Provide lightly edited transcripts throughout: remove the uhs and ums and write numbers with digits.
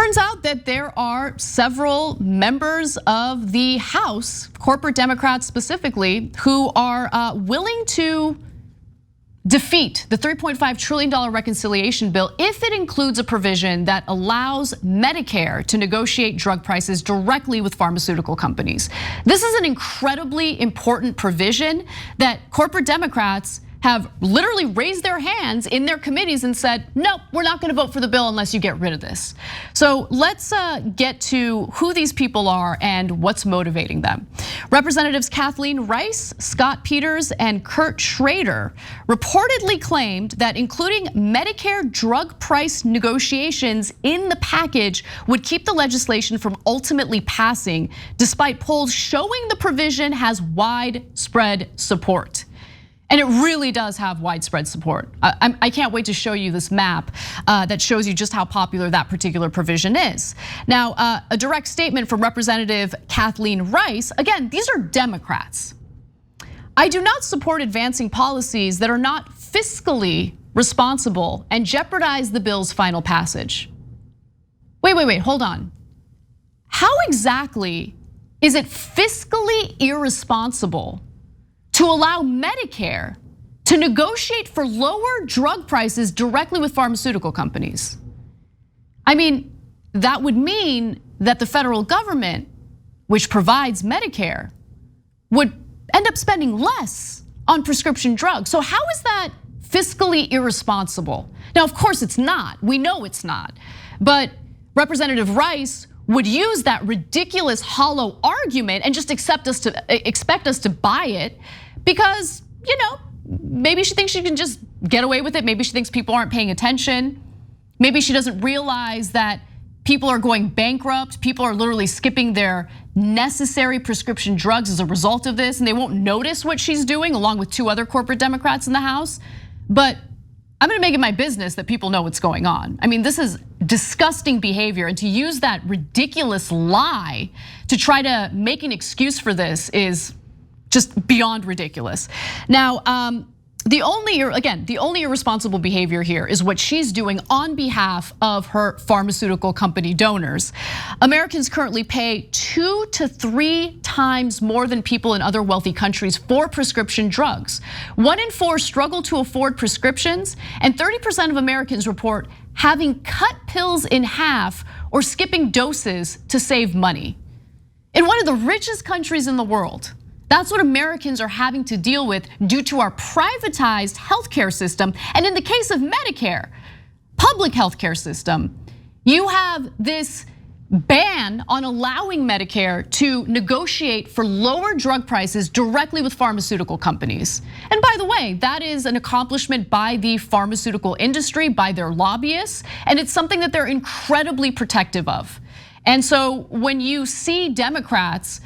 turns out that there are several members of the House, corporate Democrats specifically, who are willing to defeat the $3.5 trillion reconciliation bill if it includes a provision that allows Medicare to negotiate drug prices directly with pharmaceutical companies. This is an incredibly important provision that corporate Democrats have literally raised their hands in their committees and said, nope, we're not gonna vote for the bill unless you get rid of this. So let's get to who these people are and what's motivating them. Representatives Kathleen Rice, Scott Peters, and Kurt Schrader reportedly claimed that including Medicare drug price negotiations in the package would keep the legislation from ultimately passing, despite polls showing the provision has widespread support. And it really does have widespread support. I can't wait to show you this map that shows you just how popular that particular provision is. Now, a direct statement from Representative Kathleen Rice. Again, these are Democrats. I do not support advancing policies that are not fiscally responsible and jeopardize the bill's final passage. Wait, hold on. How exactly is it fiscally irresponsible to allow Medicare to negotiate for lower drug prices directly with pharmaceutical companies? I mean, that would mean that the federal government, which provides Medicare, would end up spending less on prescription drugs. So how is that fiscally irresponsible? Now, of course it's not. We know it's not. But Representative Rice would use that ridiculous hollow argument and just expect us to buy it because, maybe she thinks she can just get away with it. Maybe she thinks people aren't paying attention. Maybe she doesn't realize that people are going bankrupt. People are literally skipping their necessary prescription drugs as a result of this, and they won't notice what she's doing along with two other corporate Democrats in the House. But I'm gonna make it my business that people know what's going on. I mean, this is disgusting behavior, and to use that ridiculous lie to try to make an excuse for this is just beyond ridiculous. Now, the only irresponsible behavior here is what she's doing on behalf of her pharmaceutical company donors. Americans currently pay 2 to 3 times more than people in other wealthy countries for prescription drugs. 1 in 4 struggle to afford prescriptions, and 30% of Americans report having cut pills in half or skipping doses to save money. In one of the richest countries in the world, that's what Americans are having to deal with due to our privatized healthcare system. And in the case of Medicare, public healthcare system, you have this ban on allowing Medicare to negotiate for lower drug prices directly with pharmaceutical companies. And by the way, that is an accomplishment by the pharmaceutical industry, by their lobbyists, and it's something that they're incredibly protective of. And so when you see Democrats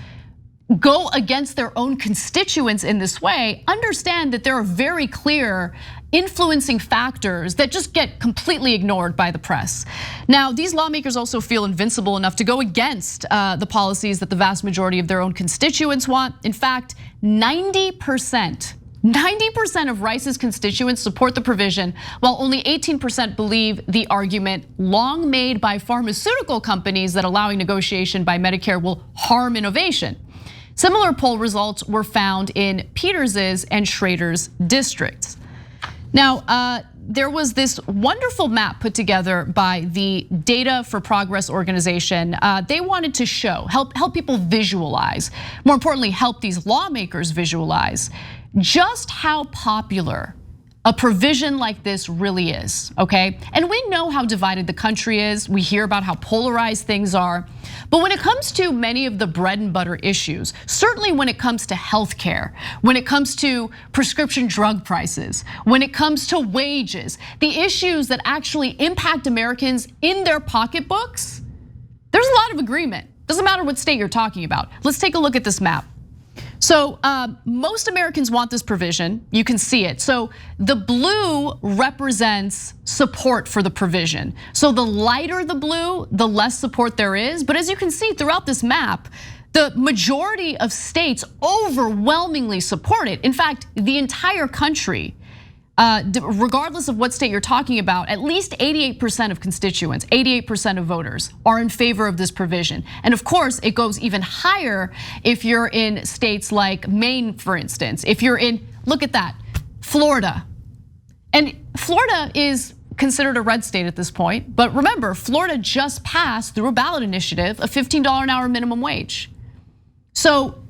go against their own constituents in this way, understand that there are very clear influencing factors that just get completely ignored by the press. Now, these lawmakers also feel invincible enough to go against the policies that the vast majority of their own constituents want. In fact, 90% of Rice's constituents support the provision, while only 18% believe the argument long made by pharmaceutical companies that allowing negotiation by Medicare will harm innovation. Similar poll results were found in Peters's and Schrader's districts. Now, there was this wonderful map put together by the Data for Progress organization. They wanted to show, help people visualize, more importantly, help these lawmakers visualize just how popular a provision like this really is, okay? And we know how divided the country is. We hear about how polarized things are. But when it comes to many of the bread and butter issues, certainly when it comes to healthcare, when it comes to prescription drug prices, when it comes to wages, the issues that actually impact Americans in their pocketbooks, there's a lot of agreement. Doesn't matter what state you're talking about. Let's take a look at this map. So most Americans want this provision, you can see it. So the blue represents support for the provision. So the lighter the blue, the less support there is. But as you can see throughout this map, the majority of states overwhelmingly support it. In fact, the entire country regardless of what state you're talking about, at least 88% of constituents, 88% of voters are in favor of this provision. And of course, it goes even higher if you're in states like Maine, for instance. If you're in, look at that, Florida. And Florida is considered a red state at this point. But remember, Florida just passed through a ballot initiative a $15 an hour minimum wage. So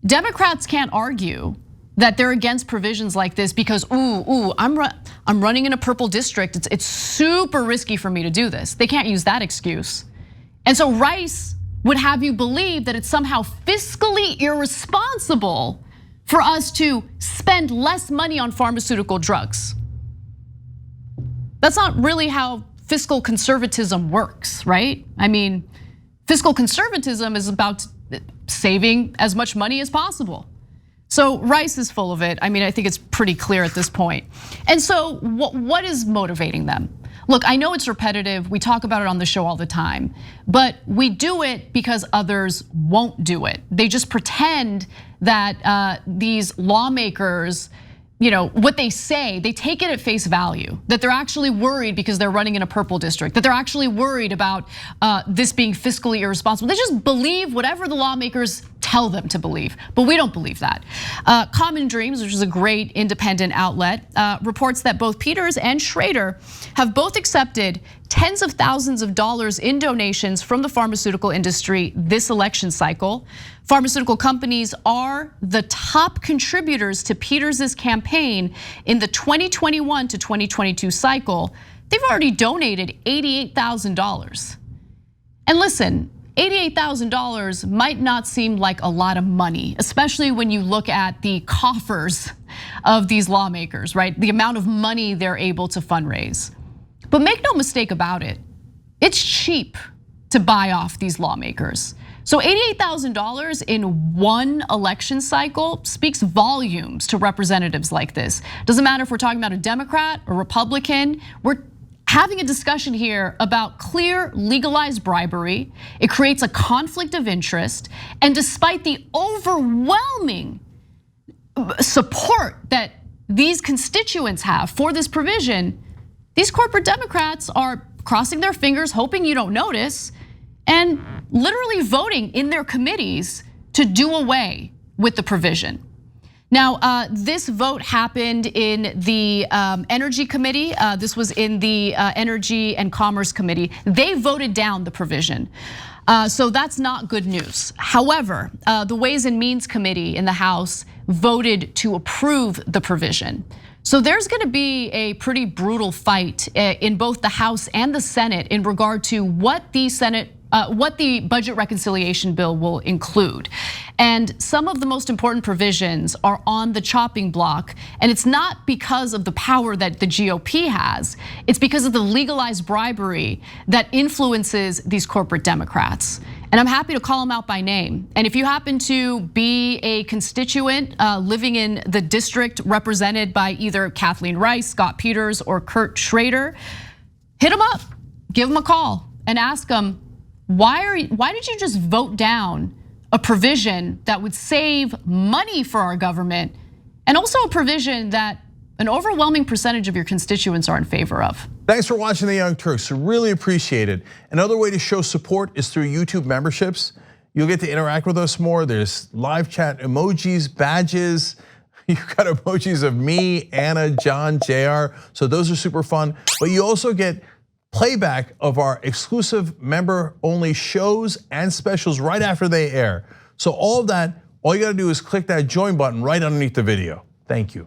Democrats can't argue that they're against provisions like this because, I'm running in a purple district. It's super risky for me to do this. They can't use that excuse. And so Rice would have you believe that it's somehow fiscally irresponsible for us to spend less money on pharmaceutical drugs. That's not really how fiscal conservatism works, right? I mean, fiscal conservatism is about saving as much money as possible. So Rice is full of it. I mean, I think it's pretty clear at this point. And so what is motivating them? Look, I know it's repetitive. We talk about it on the show all the time, but we do it because others won't do it. They just pretend that these lawmakers, what they say, they take it at face value, that they're actually worried because they're running in a purple district, that they're actually worried about this being fiscally irresponsible. They just believe whatever the lawmakers tell them to believe, but we don't believe that. Common Dreams, which is a great independent outlet, reports that both Peters and Schrader have both accepted tens of thousands of dollars in donations from the pharmaceutical industry this election cycle. Pharmaceutical companies are the top contributors to Peters' campaign in the 2021 to 2022 cycle. They've already donated $88,000. And listen, $88,000 might not seem like a lot of money, especially when you look at the coffers of these lawmakers, right? The amount of money they're able to fundraise. But make no mistake about it, it's cheap to buy off these lawmakers. So $88,000 in one election cycle speaks volumes to representatives like this. Doesn't matter if we're talking about a Democrat or Republican, we're having a discussion here about clear legalized bribery. It creates a conflict of interest, and despite the overwhelming support that these constituents have for this provision, these corporate Democrats are crossing their fingers, hoping you don't notice, and literally voting in their committees to do away with the provision. Now, this vote happened in the Energy Committee. This was in the Energy and Commerce Committee. They voted down the provision. So that's not good news. However, the Ways and Means Committee in the House voted to approve the provision. So there's gonna be a pretty brutal fight in both the House and the Senate in regard to what the budget reconciliation bill will include. And some of the most important provisions are on the chopping block, and it's not because of the power that the GOP has, it's because of the legalized bribery that influences these corporate Democrats. And I'm happy to call them out by name. And if you happen to be a constituent living in the district represented by either Kathleen Rice, Scott Peters, or Kurt Schrader, hit them up, give them a call, and ask them, why did you just vote down a provision that would save money for our government, and also a provision that an overwhelming percentage of your constituents are in favor of? Thanks for watching The Young Turks, really appreciate it. Another way to show support is through YouTube memberships. You'll get to interact with us more. There's live chat emojis, badges. You've got emojis of me, Anna, John, JR, so those are super fun. But you also get playback of our exclusive member-only shows and specials right after they air. So all of that, all you gotta do is click that join button right underneath the video. Thank you.